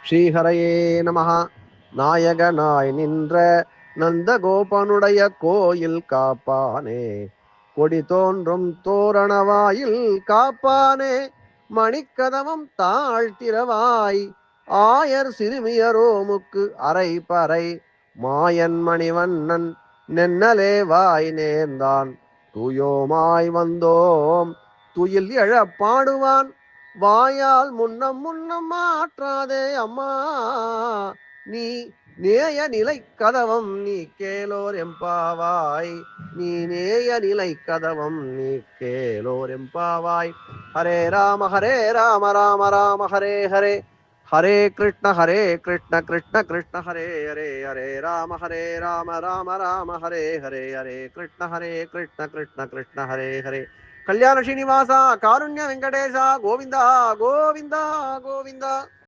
ஸ்ரீஹரையே நமஹ. நாயகனாய் நின்ற நந்தகோபனுடைய கோயில் காப்பானே, கொடி தோன்றும் தோரணவாயில் காப்பானே, மணிக்கதவம் தாழ்த்திரவாய் ஆயர் சிறுமியரோமுக்கு அரை பறை மாயன் மணிவண்ணன் நென்னலே வாய் நேர்ந்தான் தூயோமாய் வந்தோம் துயில் எழ பாடுவான் வாயால் முன்னம் முன்னம் மாற்றாதே அம்மா நீ நேய நிலை கதவம் நீ கேளோர் எம்பாவாய், நீ நேய நிலை கதவம் நீ கேளோர் எம்பாவாய். ஹரே ராம ராம ராம ஹரே ஹரே, ஹரே கிருஷ்ண கிருஷ்ண கிருஷ்ண ஹரே ஹரே, ஹரே ராம ராம ராம ஹரே ஹரே, ஹரே கிருஷ்ண கிருஷ்ண கிருஷ்ண ஹரே ஹரே. கல்யாண ஸ்ரீனிவாசா காருண்ய வெங்கடேசா கோவிந்தா கோவிந்தா கோவிந்தா.